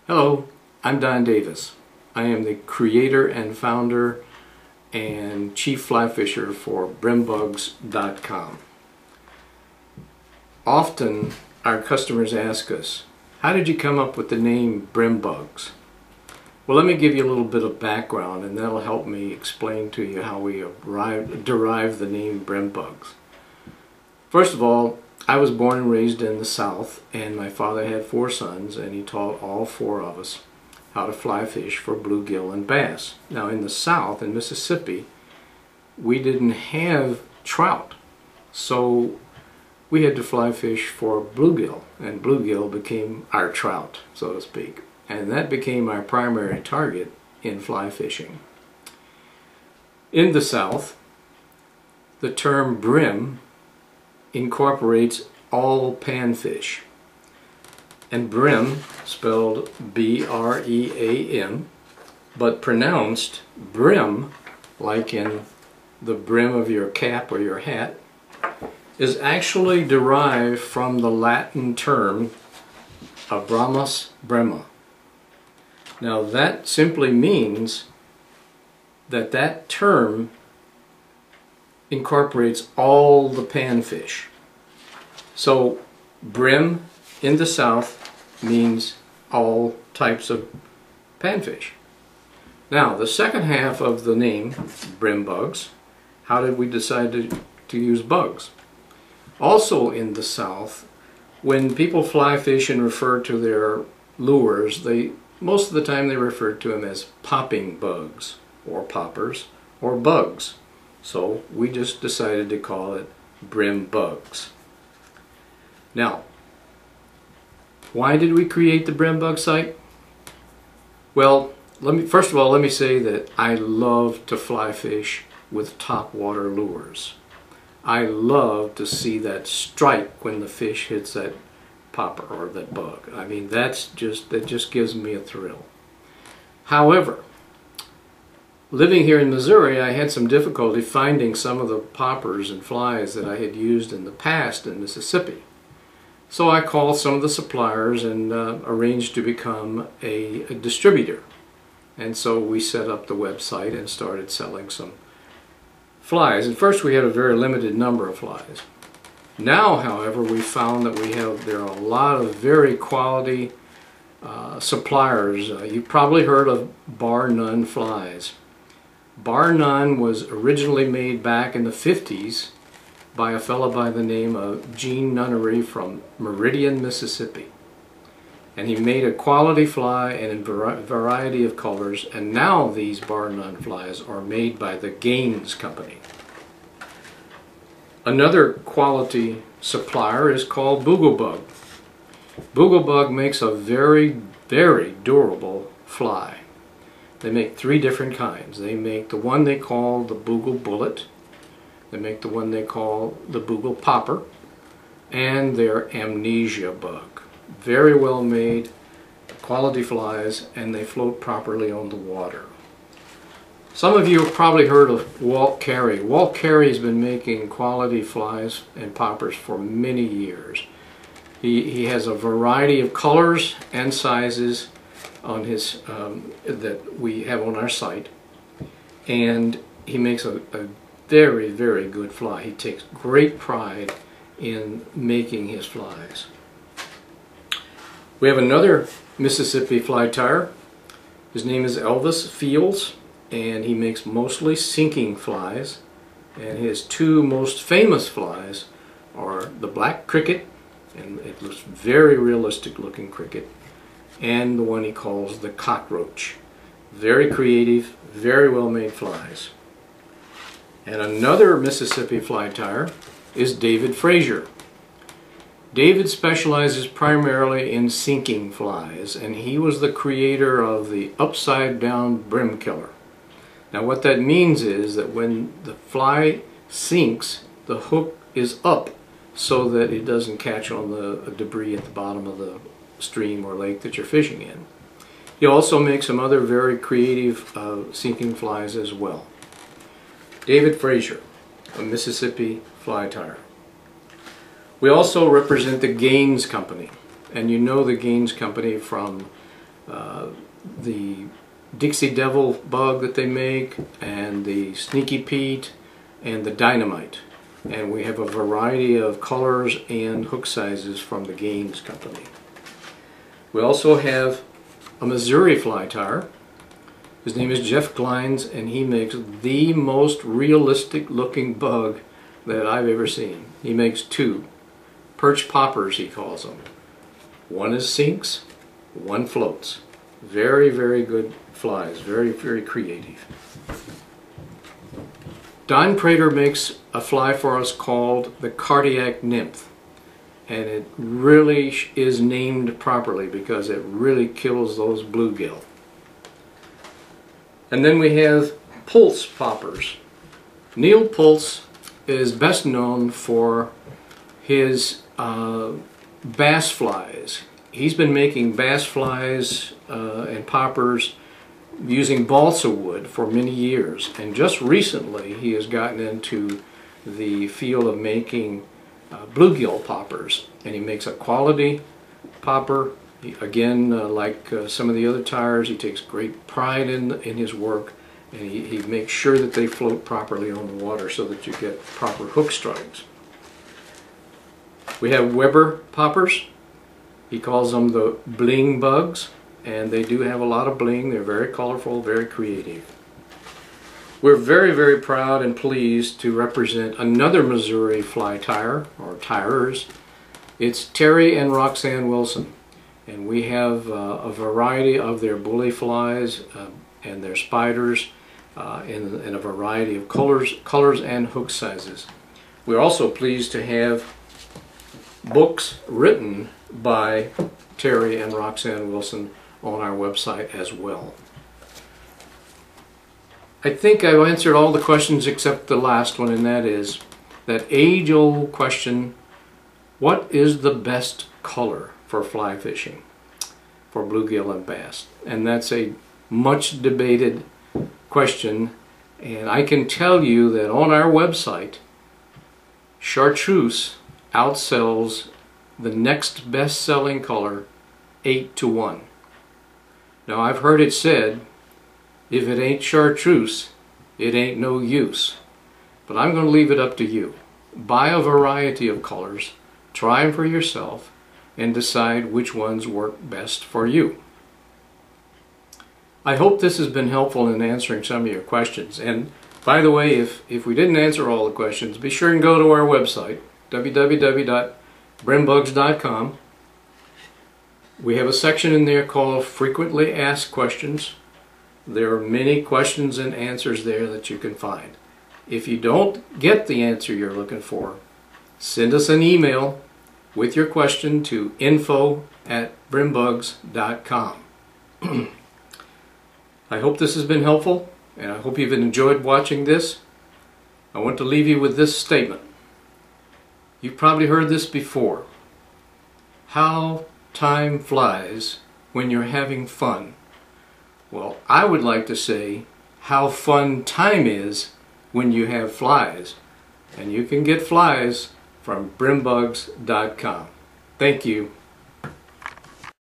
Hello, I'm Don Davis. I am the creator and founder and chief fly fisher for brimbugs.com. Often our customers ask us, how did you come up with the name Brimbugs? Well, let me give you a little bit of background and that'll help me explain to you how we derived the name Brimbugs. First of all, I was born and raised in the South, and my father had 4 sons, and he taught all 4 of us how to fly fish for bluegill and bass. Now in the South, in Mississippi, we didn't have trout, so we had to fly fish for bluegill, and bluegill became our trout, so to speak. And that became our primary target in fly fishing. In the South, the term brim incorporates all panfish, and brim, spelled B-R-E-A-M, but pronounced brim, like in the brim of your cap or your hat, is actually derived from the Latin term Abramus brema. Now that simply means that that term incorporates all the panfish. So brim in the South means all types of panfish. Now the second half of the name, Brimbugs, how did we decide to use bugs? Also in the South, when people fly fish and refer to their lures, most of the time they refer to them as popping bugs or poppers or bugs. So we just decided to call it Brim Bugs. Now, why did we create the Brim Bug site? Well, first of all, let me say that I love to fly fish with topwater lures. I love to see that strike when the fish hits that popper or that bug. I mean, that just gives me a thrill. However, living here in Missouri, I had some difficulty finding some of the poppers and flies that I had used in the past in Mississippi. So I called some of the suppliers and arranged to become a distributor. And so we set up the website and started selling some flies. At first we had a very limited number of flies. Now, however, we found that there are a lot of very quality suppliers. You've probably heard of Bar None flies. Bar None was originally made back in the 50s by a fellow by the name of Gene Nunnery from Meridian, Mississippi. And he made a quality fly and in a variety of colors, and now these Bar None flies are made by the Gaines Company. Another quality supplier is called Bluegill. Bluegill makes a very, very durable fly. They make 3 different kinds. They make the one they call the Bluegill Bullet, they make the one they call the Bluegill Popper, and their Amnesia Bug. Very well made, quality flies, and they float properly on the water. Some of you have probably heard of Walt Carey. Walt Carey has been making quality flies and poppers for many years. He has a variety of colors and sizes on his that we have on our site, and he makes a very, very good fly. He takes great pride in making his flies. We have another Mississippi fly tyer. His name is Elvis Fields, and he makes mostly sinking flies, and his 2 most famous flies are the black cricket, and it looks very realistic looking cricket, and the one he calls the cockroach. Very creative, very well made flies. And another Mississippi fly tyer is David Frazier. David specializes primarily in sinking flies, and he was the creator of the upside down brim killer. Now what that means is that when the fly sinks, the hook is up so that it doesn't catch on the debris at the bottom of the stream or lake that you're fishing in. He also makes some other very creative sinking flies as well. David Frazier, a Mississippi fly tyer. We also represent the Gaines Company, and you know the Gaines Company from the Dixie Devil bug that they make, and the Sneaky Pete, and the Dynamite. And we have a variety of colors and hook sizes from the Gaines company. We also have a Missouri fly tire. His name is Jeff Glines, and he makes the most realistic looking bug that I've ever seen. He makes two perch poppers, he calls them. One is sinks, one floats. Very, very good flies, very, very creative. Don Prater makes a fly for us called the Cardiac Nymph, and it really is named properly because it really kills those bluegill. And then we have Pulse poppers. Neil Pulse is best known for his bass flies. He's been making bass flies and poppers using balsa wood for many years, and just recently he has gotten into the field of making bluegill poppers, and he makes a quality popper. Again, like some of the other tires, he takes great pride in his work, and he makes sure that they float properly on the water so that you get proper hook strikes. We have Weber poppers. He calls them the bling bugs, and they do have a lot of bling. They're very colorful, very creative. We're very, very proud and pleased to represent another Missouri fly tire, or tirers. It's Terry and Roxanne Wilson, and we have a variety of their bully flies and their spiders in a variety of colors and hook sizes. We're also pleased to have books written by Terry and Roxanne Wilson on our website as well. I think I've answered all the questions except the last one, and that is that age-old question: what is the best color for fly fishing for bluegill and bass? And that's a much debated question, and I can tell you that on our website, chartreuse outsells the next best-selling color 8-1. Now, I've heard it said, if it ain't chartreuse, it ain't no use. But I'm going to leave it up to you. Buy a variety of colors, try them for yourself, and decide which ones work best for you. I hope this has been helpful in answering some of your questions. And by the way, if we didn't answer all the questions, be sure and go to our website, www.brimbugs.com. We have a section in there called Frequently Asked Questions. There are many questions and answers there that you can find. If you don't get the answer you're looking for, send us an email with your question to info@brimbugs.com. I hope this has been helpful, and I hope you've enjoyed watching this. I want to leave you with this statement. You've probably heard this before. How time flies when you're having fun. Well, I would like to say how fun time is when you have flies. And you can get flies from brimbugs.com. Thank you.